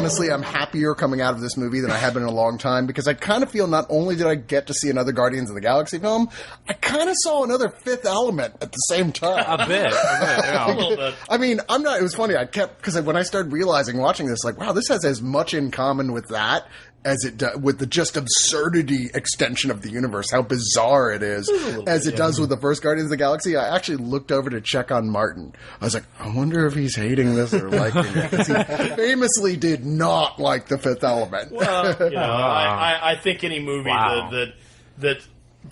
honestly, I'm happier coming out of this movie than I have been in a long time, because I kind of feel not only did I get to see another Guardians of the Galaxy film, I kind of saw another Fifth Element at the same time. A bit, yeah. A little bit. I mean, it was funny, because when I started realizing watching this, like, wow, this has as much in common with that as it does with the just absurdity extension of the universe, how bizarre it is, as it does with the first Guardians of the Galaxy. I actually looked over to check on Martin. I was like, I wonder if he's hating this or liking it, because he famously did not like the Fifth Element. Well, I think any movie that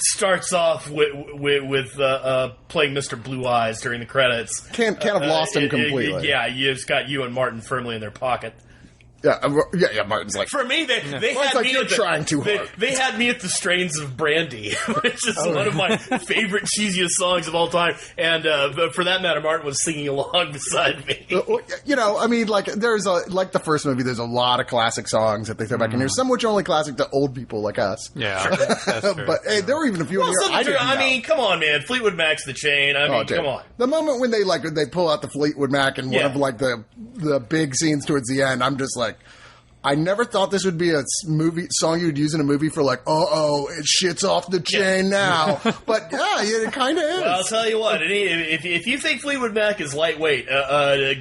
starts off with playing Mr. Blue Eyes during the credits can't have lost him completely. You've got you and Martin firmly in their pocket. Yeah, Martin's like... For me, they had like me you're at the, trying too hard. They had me at the Strains of Brandy, which is one of my favorite cheesiest songs of all time. And for that matter, Martin was singing along beside me. I mean, like, there's like the first movie, there's a lot of classic songs that they throw back in here. Some which are only classic to old people like us. Yeah, that's true. But hey, there were even a few in here I didn't know. I mean, come on, man. Fleetwood Mac's The Chain. I mean, come on. The moment when they pull out the Fleetwood Mac and one of like the big scenes towards the end, I'm just like, I never thought this would be a song you would use in a movie for, like, it shit's off the chain now. But yeah, it kind of is. Well, I'll tell you what, if you think Fleetwood Mac is lightweight,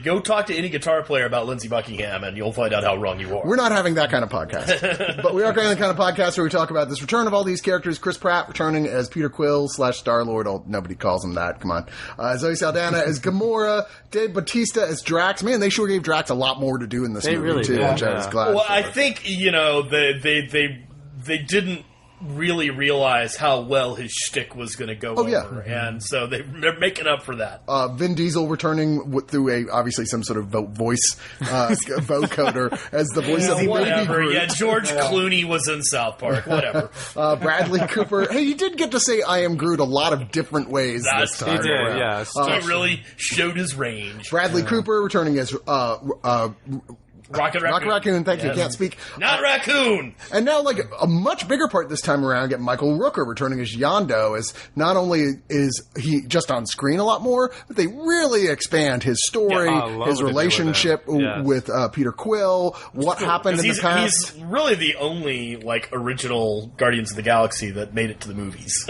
go talk to any guitar player about Lindsey Buckingham, and you'll find out how wrong you are. We're not having that kind of podcast. But we are having the kind of podcast where we talk about this return of all these characters. Chris Pratt returning as Peter Quill / Star-Lord. Nobody calls him that. Come on. Zoe Saldana as Gamora. Dave Bautista as Drax. Man, they sure gave Drax a lot more to do in this movie, really too, did, which I was glad. Well, I think, they didn't really realize how well his shtick was going to go over. And so they're making up for that. Vin Diesel returning through obviously some sort of voice vocoder as the voice of Baby Groot. Yeah, George Clooney was in South Park. Whatever. Bradley Cooper. Hey, he did get to say I am Groot a lot of different ways this time. He did, yeah. He really showed his range. Bradley Cooper returning as Rocket Raccoon, thank you, can't speak. Not Raccoon! And now, like, a much bigger part this time around, get Michael Rooker returning as Yondu, as not only is he just on screen a lot more, but they really expand his story, his relationship with Peter Quill, what happened in the past. He's really the only, like, original Guardians of the Galaxy that made it to the movies.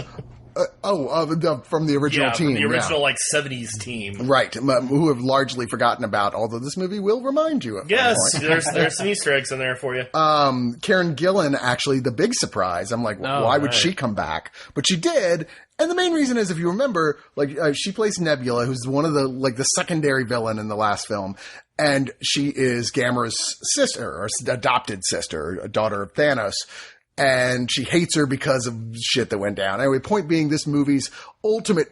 From the original team. From the original, 70s team. Right, who have largely forgotten about, although this movie will remind you of. Yes, there's some Easter eggs in there for you. Karen Gillan, actually, the big surprise. I'm like, why would she come back? But she did. And the main reason is, if you remember, she plays Nebula, who's one of the secondary villain in the last film. And she is Gamera's sister, or adopted sister, a daughter of Thanos. And she hates her because of shit that went down. Anyway, point being, this movie's ultimate,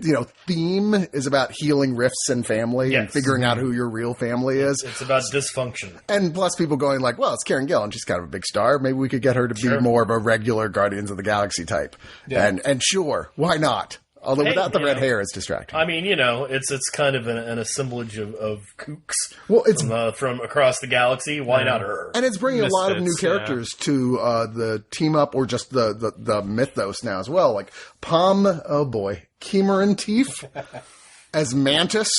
theme is about healing rifts in family and figuring out who your real family is. It's about dysfunction. And plus people going like, well, it's Karen Gillan. She's kind of a big star. Maybe we could get her to be more of a regular Guardians of the Galaxy type. Yeah. And sure, why not? Although without the red hair, it's distracting. I mean, it's kind of an assemblage of kooks from across the galaxy. Why not her? And it's bringing a lot of new characters to the team up, or just the mythos now as well. Like Cameron Teef as Mantis,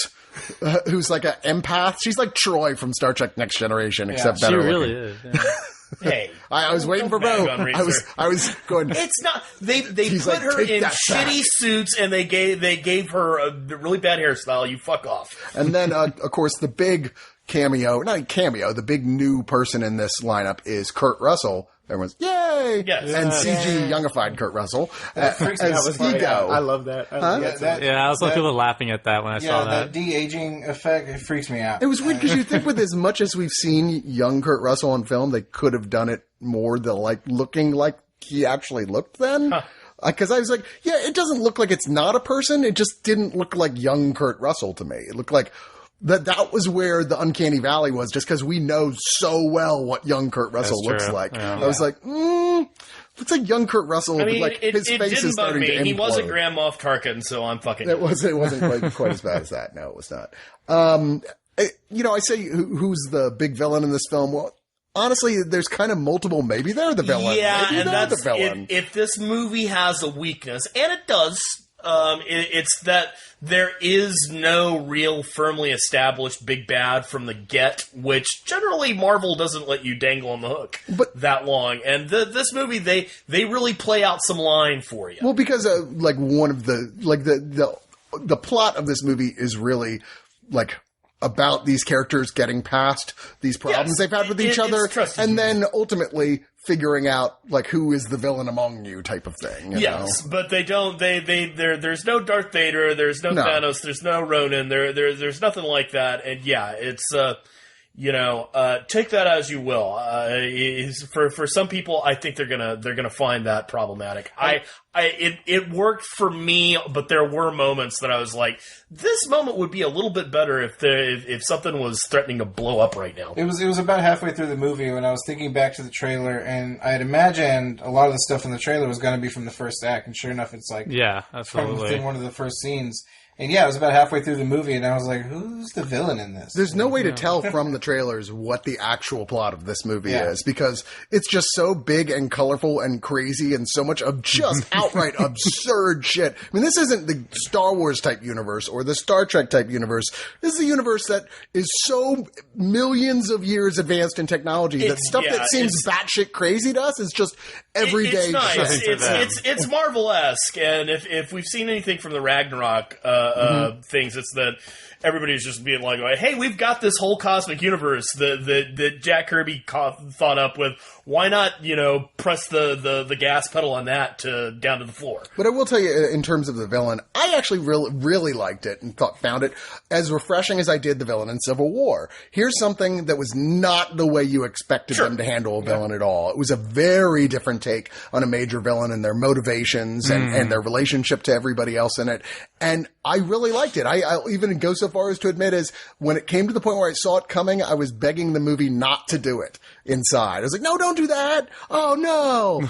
who's like an empath. She's like Troy from Star Trek Next Generation, except better. She really is. Yeah. Hey, I was waiting for Beau. I was going. It's not. They put her in shitty suits and they gave her a really bad hairstyle. You fuck off. And then of course the big the big new person in this lineup is Kurt Russell. Everyone's yay! Yes. And CG youngified Kurt Russell as Ego. I love that. I was looking laughing at that when I saw that. Yeah, that de-aging effect, it freaks me out. It was weird because you think with as much as we've seen young Kurt Russell on film, they could have done it more looking like he actually looked then. Because I was like, it doesn't look like it's not a person. It just didn't look like young Kurt Russell to me. It looked like that was where the uncanny valley was, just because we know so well what young Kurt Russell looks like. Yeah. I was like, looks like young Kurt Russell. I mean, his face is starting to implode. He wasn't Grand Moff Tarkin, so I'm fucking. It wasn't quite as bad as that. No, it was not. I say who's the big villain in this film? Well, honestly, there's kind of multiple. Maybe they're the villain. Yeah, maybe and that's the villain. If this movie has a weakness, and it does. It's that there is no real firmly established big bad from the get, which generally Marvel doesn't let you dangle on the hook that long. And this movie, they really play out some line for you. Well, because one of the plot of this movie is really about these characters getting past these problems they've had with each other, and then ultimately figuring out who is the villain among you type of thing. You know? But they don't. There's no Darth Vader. There's no Thanos. There's no Ronin. There's nothing like that. And it's take that as you will. For some people, I think they're gonna find that problematic. It worked for me, but there were moments that I was like, this moment would be a little bit better if something was threatening to blow up right now. It was about halfway through the movie when I was thinking back to the trailer, and I had imagined a lot of the stuff in the trailer was going to be from the first act, and sure enough, it's from within one of the first scenes. And it was about halfway through the movie, and I was like, who's the villain in this? There's no way to tell from the trailers what the actual plot of this movie is, because it's just so big and colorful and crazy and so much of just outright absurd shit. I mean, this isn't the Star Wars type universe or the Star Trek type universe. This is a universe that is so millions of years advanced in technology that stuff that seems batshit crazy to us is just everyday shit. It's Marvel-esque, and if we've seen anything from the Ragnarok things, it's that everybody's just being like, hey, we've got this whole cosmic universe that Jack Kirby thought up with. Why not, press the gas pedal on that down to the floor? But I will tell you, in terms of the villain, I actually really liked it and found it as refreshing as I did the villain in Civil War. Here's something that was not the way you expected them to handle a villain at all. It was a very different take on a major villain and their motivations and their relationship to everybody else in it. And I really liked it. I'll even go so far as to admit is when it came to the point where I saw it coming, I was begging the movie not to do it inside. I was like, no, don't do that. Oh, no.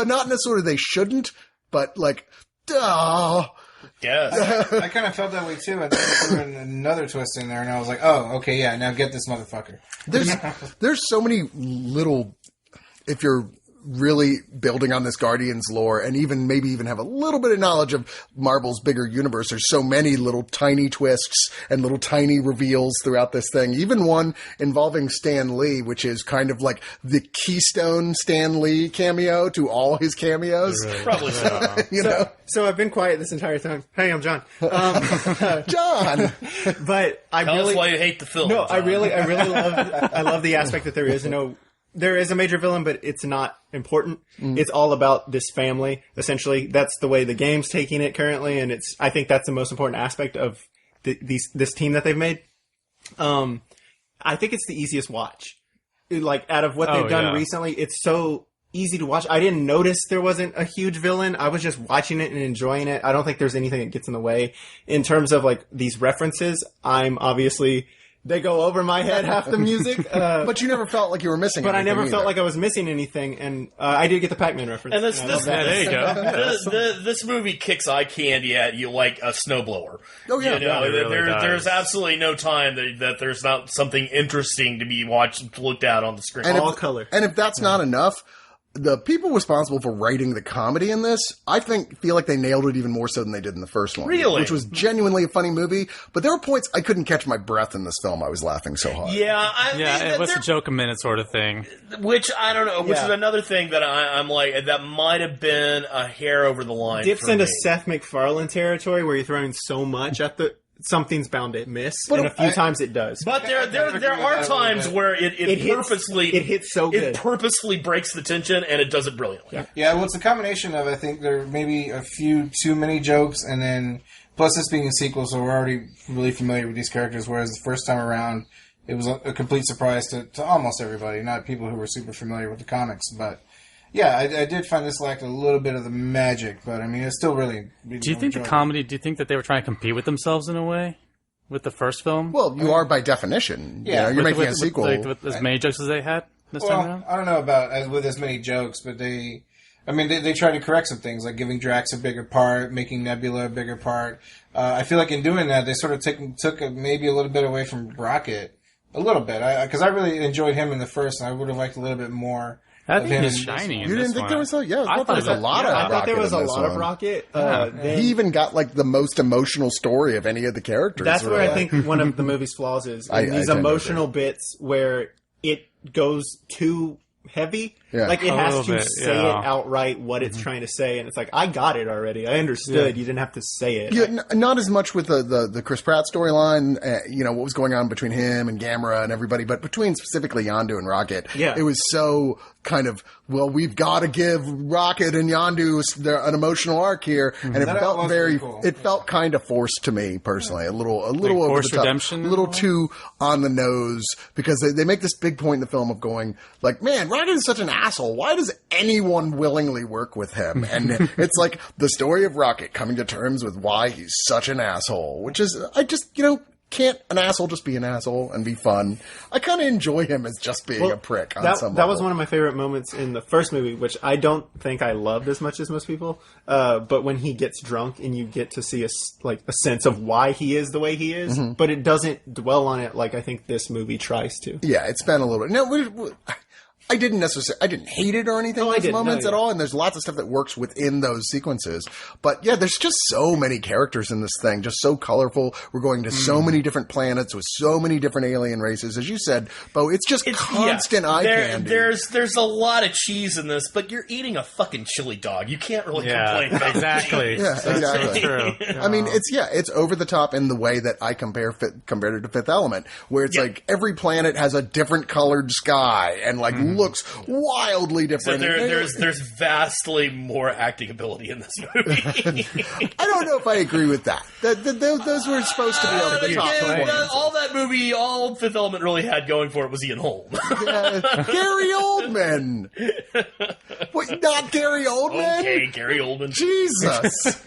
Not in a sort of they shouldn't, but duh. Yes. I kind of felt that way too. I threw in another twist in there, and I was like, oh, okay, yeah, now get this motherfucker. There's so many little, if you're really building on this Guardians lore and maybe even have a little bit of knowledge of Marvel's bigger universe, there's so many little tiny twists and little tiny reveals throughout this thing. Even one involving Stan Lee, which is kind of like the keystone Stan Lee cameo to all his cameos. Right. Probably so. So I've been quiet this entire time. Hey, I'm John. John! But Tell us why you hate the film. No, John. I love the aspect that there is a major villain, but it's not important. It's all about this family, essentially. That's the way the game's taking it currently, and I think that's the most important aspect of this team that they've made. I think it's the easiest watch. Out of what they've done recently, it's so easy to watch. I didn't notice there wasn't a huge villain. I was just watching it and enjoying it. I don't think there's anything that gets in the way. In terms of, these references, I'm obviously... They go over my head, half the music. But you never felt like you were missing anything. But I never felt like I was missing anything, and I did get the Pac-Man reference. And there you go. This movie kicks eye candy at you like a snowblower. Oh, yeah. There's absolutely no time that there's not something interesting to be looked at on the screen. And all color. And if that's not enough... The people responsible for writing the comedy in this, I feel like they nailed it even more so than they did in the first one. Really? Which was genuinely a funny movie, but there were points I couldn't catch my breath in this film. I was laughing so hard. Yeah, it was a joke a minute sort of thing. Which, I don't know, which is another thing that I'm like, that might have been a hair over the line. Dips into Seth MacFarlane territory where you're throwing so much at something's bound to miss, and a few times it does. But there are times where it hits so good. It purposely breaks the tension, and it does it brilliantly. Yeah, well, it's a combination of, I think, there may be a few too many jokes, and then, plus this being a sequel, so we're already really familiar with these characters, whereas the first time around, it was a complete surprise to almost everybody, not people who were super familiar with the comics, but... Yeah, I did find this lacked a little bit of the magic, but I mean, it's still really... Do you think do you think that they were trying to compete with themselves in a way? With the first film? Well, you are by definition. Yeah. You're making a sequel. With as many jokes as they had this time around? I don't know about with as many jokes, but they tried to correct some things, like giving Drax a bigger part, making Nebula a bigger part. I feel like in doing that, they sort of took maybe a little bit away from Rocket. A little bit. Because I really enjoyed him in the first, and I would have liked a little bit more... I think he's shining. You didn't think there was a? Yeah, I thought there was a lot of. I thought there was a lot of one. Rocket. He even got like the most emotional story of any of the characters. That's where I think one of the movie's flaws is these emotional bits where it goes too heavy. Yeah. Like it has to say it outright what it's trying to say, and it's like, I got it already. I understood. You didn't have to say it. Yeah, not as much with the Chris Pratt storyline, what was going on between him and Gamera and everybody, but between specifically Yondu and Rocket. Yeah. It was so kind of, well, we've got to give Rocket and Yondu an emotional arc here, and it felt very, cool. It felt kind of forced to me personally, a little like over the top, redemption, a little too on the nose, because they make this big point in the film of going like, man, Rocket is such an asshole. Why does anyone willingly work with him? And it's like the story of Rocket coming to terms with why he's such an asshole, which is, I just, can't an asshole just be an asshole and be fun? I kind of enjoy him as just being a prick on some level. That was one of my favorite moments in the first movie, which I don't think I loved as much as most people. But when he gets drunk and you get to see a sense of why he is the way he is, but it doesn't dwell on it like I think this movie tries to. Yeah, it's been a little bit. No, I didn't hate it or anything in those moments at all, and there's lots of stuff that works within those sequences. But yeah, there's just so many characters in this thing, just so colorful. We're going to so many different planets with so many different alien races. As you said, Beau, it's just constant eye candy. There's a lot of cheese in this, but you're eating a fucking chili dog. You can't really complain about exactly. Yeah, exactly. True. I mean, it's over the top in the way that I compared it to Fifth Element, where it's like every planet has a different colored sky and like looks wildly different. So there's vastly more acting ability in this movie. I don't know if I agree with that. Those were supposed to be over the top. All Fifth Element really had going for it was Ian Holm. Gary Oldman. What, not Gary Oldman? Okay, Gary Oldman. Jesus.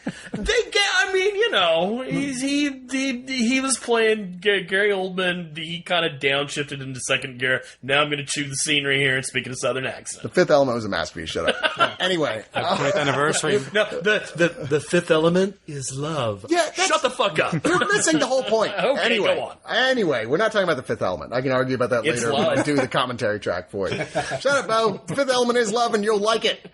He was playing Gary Oldman. He kind of downshifted into second gear. Now I'm going to chew the scenery here and speak in a southern accent. The Fifth Element was a masterpiece. Shut up. Anyway. 20th anniversary. No, the Fifth Element is love. Yeah, shut the fuck up. You're missing the whole point. Okay, go on. Anyway, we're not talking about the Fifth Element. I can argue about that later when I do the commentary track for you. Shut up, Beau. The Fifth Element is love and you'll like it.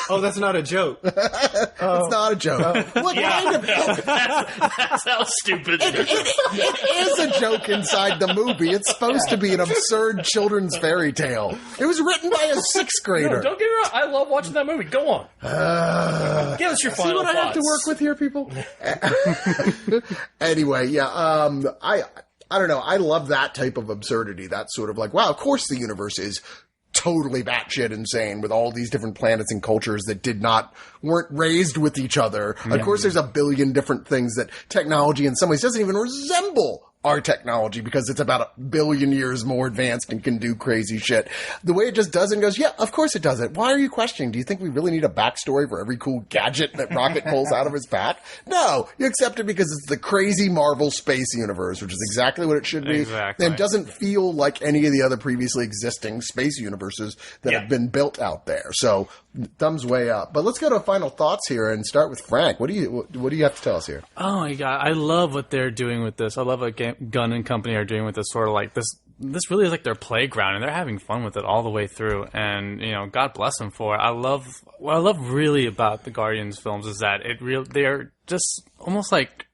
Oh, that's not a joke. It's not a joke. What kind of... That's how stupid it is. It is a joke inside the movie. It's supposed to be an absurd children's fairy tale. It was written by a sixth grader. No, don't get me wrong. I love watching that movie. Go on. Give us your final thoughts. See what I have to work with here, people? Anyway, yeah. I don't know. I love that type of absurdity. That sort of like, wow, of course the universe is totally batshit insane with all these different planets and cultures that weren't raised with each other. Of course, there's a billion different things that technology in some ways doesn't even resemble our technology because it's about 1 billion years more advanced and can do crazy shit. The way it just does it and goes, yeah, of course it does it. Why are you questioning? Do you think we really need a backstory for every cool gadget that Rocket pulls out of his pack? No, you accept it because it's the crazy Marvel space universe, which is exactly what it should be. Exactly. And doesn't feel like any of the other previously existing space universes that have been built out there. So thumbs way up. But let's go to final thoughts here and start with Frank. What do you have to tell us here? Oh my god, I love what they're doing with this. I love what Gunn and company are doing with this sort of like this. This really is like their playground, and they're having fun with it all the way through. And God bless them for it. What I love really about the Guardians films is that they are just almost like.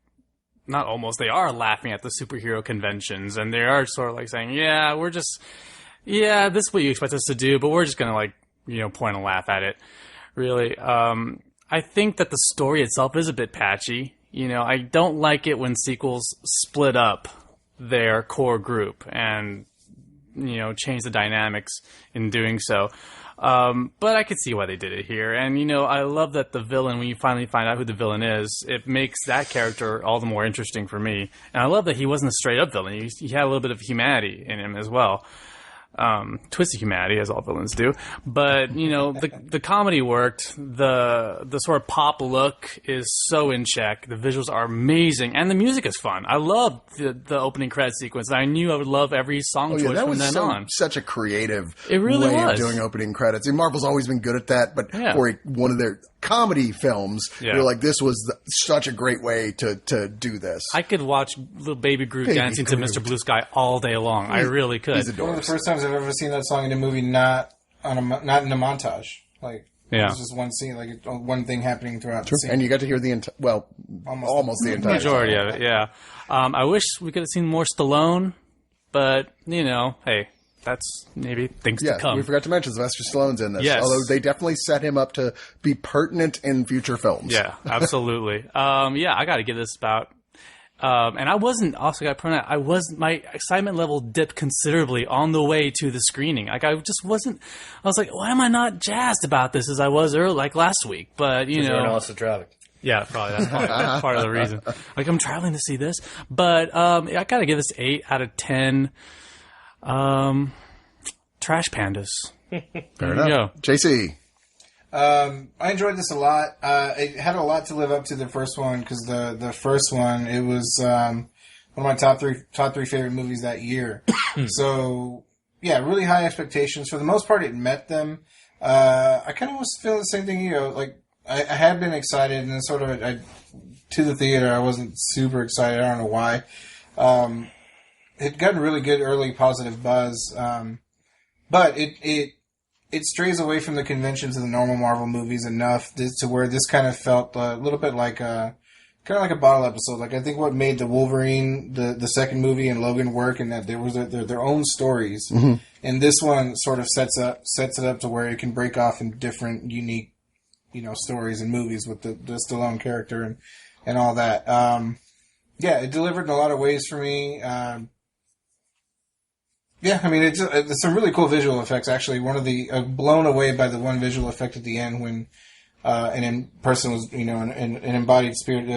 Not almost, they are laughing at the superhero conventions, and they are sort of like saying, this is what you expect us to do, but we're just going to point and laugh at it, really. I think that the story itself is a bit patchy. I don't like it when sequels split up their core group and, change the dynamics in doing so. But I could see why they did it here. And, I love that the villain, when you finally find out who the villain is, it makes that character all the more interesting for me. And I love that he wasn't a straight up villain. He had a little bit of humanity in him as well. Twisted humanity, as all villains do. But, the comedy worked. The sort of pop look is so in check. The visuals are amazing. And the music is fun. I love the opening credit sequence. I knew I would love every song choice from then on. Such a creative way of doing opening credits. And Marvel's always been good at that, but for one of their comedy films, you're like, this was such a great way to do this. I could watch little Baby Groot dancing to Mr. Blue Sky all day long. I really could. One of the first times I've ever seen that song in a movie not not in a montage. Like, yeah. it was just one scene, like one thing happening throughout the scene. And you got to hear the almost the entire majority of it. Yeah. I wish we could have seen more Stallone, but hey, that's maybe things to come. We forgot to mention Sylvester Stallone's in this. Yes. Although they definitely set him up to be pertinent in future films. Yeah, absolutely. I got to give this about. And I wasn't also got to point out, my excitement level dipped considerably on the way to the screening. Like, I just wasn't, I was like, why am I not jazzed about this as I was last week? But, you're in Austin traffic. Yeah, probably. That's part of the reason. Like, I'm traveling to see this. But, I got to give this 8 out of 10. Trash pandas. Fair enough. JC. I enjoyed this a lot. It had a lot to live up to the first one because the first one, it was one of my top three favorite movies that year. So yeah, really high expectations. For the most part, it met them. I kind of was feeling the same thing. Like I had been excited, and then sort of to the theater, I wasn't super excited. I don't know why. It got really good early positive buzz, but it strays away from the conventions of the normal Marvel movies enough to where this kind of felt a little bit like a bottle episode. Like, I think what made the Wolverine, the second movie, and Logan work, and that there was their own stories, and this one sort of sets it up to where it can break off in different, unique, stories and movies with the Stallone character and all that. Yeah, it delivered in a lot of ways for me. Yeah, I mean, it's some really cool visual effects, actually. One of the, blown away by the one visual effect at the end when, an person was, an embodied spirit,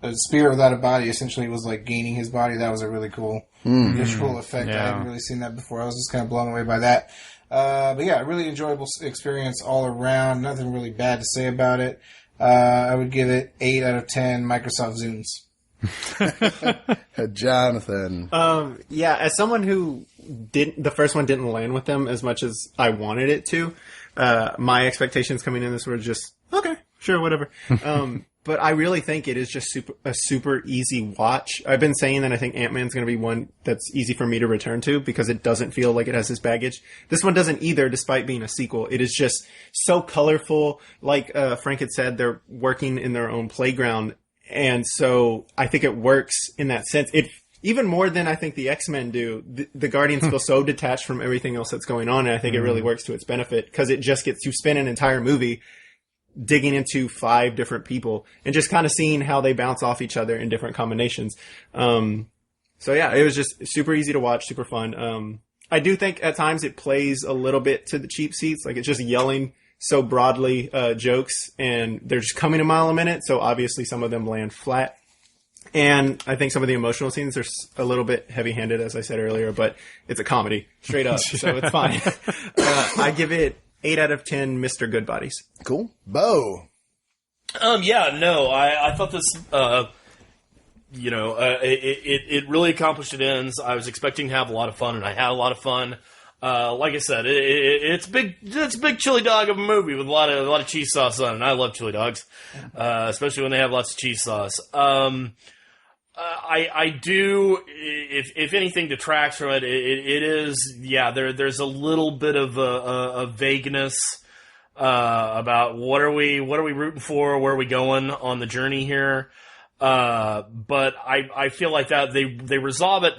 a spirit without a body essentially was like gaining his body. That was a really cool visual effect. Yeah. I hadn't really seen that before. I was just kind of blown away by that. But yeah, really enjoyable experience all around. Nothing really bad to say about it. I would give it 8 out of 10 Microsoft Zunes. Jonathan. Yeah, as someone who the first one didn't land with them as much as I wanted it to, my expectations coming in this were just, okay, sure, whatever. But I really think it is just a super easy watch. I've been saying that I think Ant-Man's going to be one that's easy for me to return to because it doesn't feel like it has this baggage. This one doesn't either, despite being a sequel. It is just so colorful. Like Frank had said, they're working in their own playground. And so I think it works in that sense. It even more than I think the X-Men do. The Guardians feel so detached from everything else that's going on, and I think it really works to its benefit because it just gets to spend an entire movie digging into 5 different people and just kind of seeing how they bounce off each other in different combinations. So yeah, it was just super easy to watch, super fun. I do think at times it plays a little bit to the cheap seats, like it's just yelling so broadly jokes, and they're just coming a mile a minute, so obviously some of them land flat. And I think some of the emotional scenes are a little bit heavy-handed, as I said earlier, but it's a comedy, straight up, so it's fine. I give it 8 out of 10 Mr. Good Bodies. Cool. Beau. I thought this, it really accomplished its ends. I was expecting to have a lot of fun, and I had a lot of fun. Like I said, it's a big chili dog of a movie with a lot of cheese sauce on it. And I love chili dogs, especially when they have lots of cheese sauce. I do, if anything detracts from it, it is, there's a little bit of a vagueness, about what are we rooting for, where are we going on the journey here. But I feel like that they resolve it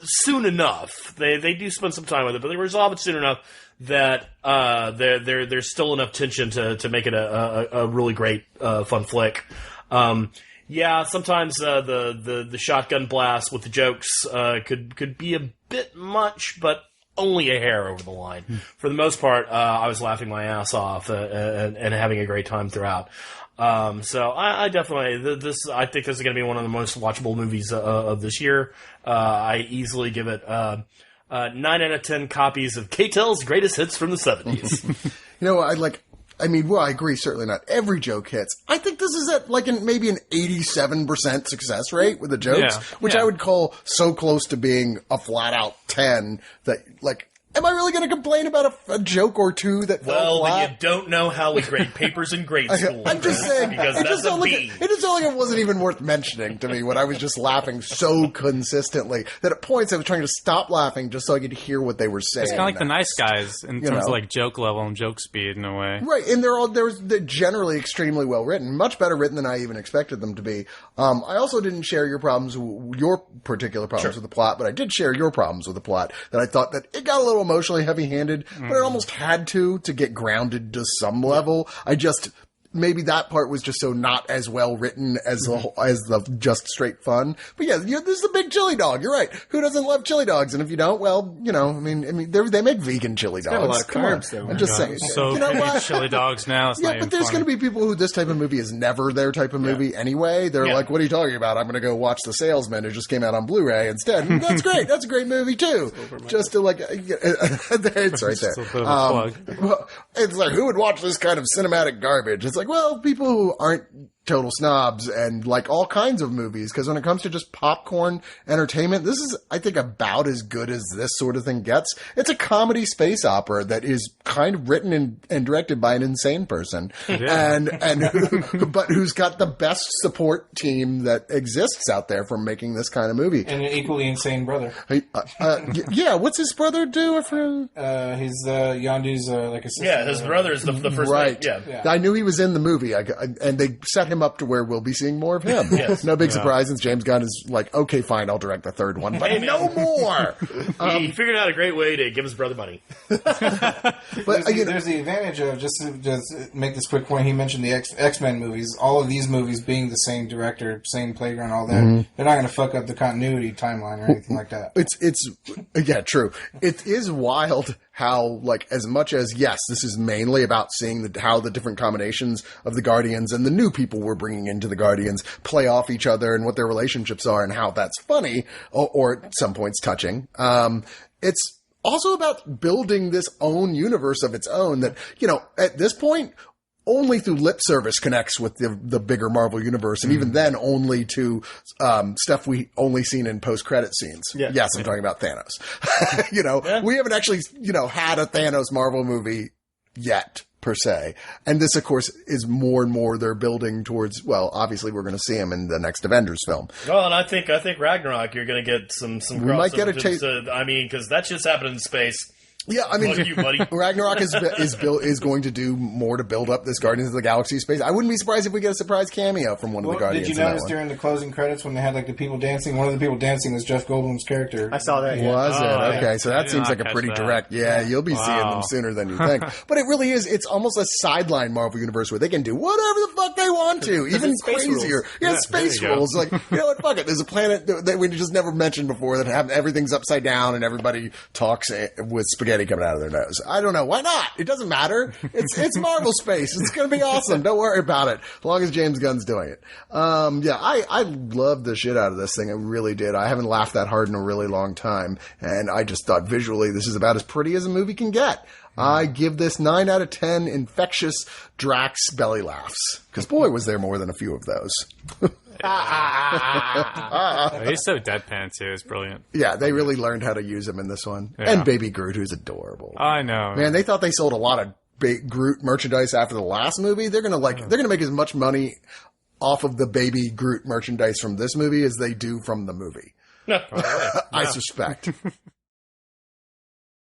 soon enough. They do spend some time with it, but they resolve it soon enough that there's still enough tension to make it a really great fun flick. Sometimes the shotgun blast with the jokes could be a bit much, but only a hair over the line. For the most part, I was laughing my ass off and having a great time throughout. So I definitely, I think this is going to be one of the most watchable movies of this year. I easily give it 9 out of 10 copies of K-Tel's Greatest Hits from the 70s. I agree, certainly not every joke hits. I think this is at maybe an 87% success rate with the jokes, which I would call so close to being a flat out 10 that am I really going to complain about a joke or two that fell flat? Then you don't know how we grade papers in grade school. I'm just saying, because it that's just a B. it felt like it wasn't even worth mentioning to me when I was just laughing so consistently that at points I was trying to stop laughing just so I could hear what they were saying. It's kind of like The Nice Guys in terms of like joke level and joke speed in a way. Right, and they're generally extremely well written, much better written than I even expected them to be. I also didn't share your particular problems with the plot, but I did share your problems with the plot, that I thought that it got a little emotionally heavy-handed, but it almost had to get grounded to some level. Maybe that part was just so not as well written as the just straight fun. But yeah, this is a big chili dog. You're right. Who doesn't love chili dogs? And if you don't, well, I mean, they make vegan chili dogs. Got a lot of carbs, though. I'm just saying. So chili dogs now. It's but there's going to be people who this type of movie is never their type of movie anyway. They're like, "What are you talking about? I'm going to go watch The Salesman, who just came out on Blu-ray instead." And that's great. That's a great movie too. Just to it's right there. It's like, who would watch this kind of cinematic garbage? It's like, well, people who aren't total snobs and like all kinds of movies, because when it comes to just popcorn entertainment, this is, I think, about as good as this sort of thing gets. It's a comedy space opera that is kind of written and directed by an insane person, but who's got the best support team that exists out there for making this kind of movie, and an equally insane brother. What's his brother do? He's Yondu's like assistant. Yeah, his brother is the first. Right. Yeah. I knew he was in the movie, and they set him up to where we'll be seeing more of him. Yes. No big surprise, since James Gunn is like, okay, fine, I'll direct the third one, but no more. He figured out a great way to give his brother money. But there's the advantage of, just to make this quick point, he mentioned the X-Men movies. All of these movies being the same director, same playground, all that, they're not going to fuck up the continuity timeline or anything like that. It's true. It is wild how, like, as much as, yes, this is mainly about seeing how the different combinations of the Guardians and the new people we're bringing into the Guardians play off each other and what their relationships are and how that's funny or at some points touching. It's also about building this own universe of its own that, at this point, only through lip service connects with the bigger Marvel universe, and even then only to stuff we only seen in post-credit scenes. Yeah. Yes, I'm talking about Thanos. We haven't actually, had a Thanos Marvel movie yet, per se. And this, of course, is more and more they're building towards, well, obviously we're going to see him in the next Avengers film. Well, and I think Ragnarok, you're going to get some we might get a taste. Because that shit's happening in space. Yeah, I mean, you, buddy. Ragnarok is going to do more to build up this Guardians of the Galaxy space. I wouldn't be surprised if we get a surprise cameo from one of the Guardians. Did you notice during the closing credits when they had like the people dancing? One of the people dancing was Jeff Goldblum's character. I saw that. Yeah. Was it? Okay, so that seems like a pretty direct. Yeah, you'll be seeing them sooner than you think. But it really is. It's almost a sideline Marvel universe where they can do whatever the fuck they want to, even crazier. Space rules. Like, what? Fuck it. There's a planet that we just never mentioned before that everything's upside down and everybody talks with spaghetti coming out of their nose. I don't know. Why not? It doesn't matter. It's Marvel space. It's going to be awesome. Don't worry about it. As long as James Gunn's doing it. I loved the shit out of this thing. I really did. I haven't laughed that hard in a really long time. And I just thought visually this is about as pretty as a movie can get. I give this 9 out of 10 infectious Drax belly laughs. Because boy, was there more than a few of those. He's so deadpan too. It's brilliant. Yeah, they really learned how to use him in this one. Yeah. And Baby Groot, who's adorable. I know. Man, they thought they sold a lot of Groot merchandise after the last movie. They're gonna make as much money off of the Baby Groot merchandise from this movie as they do from the movie. I suspect.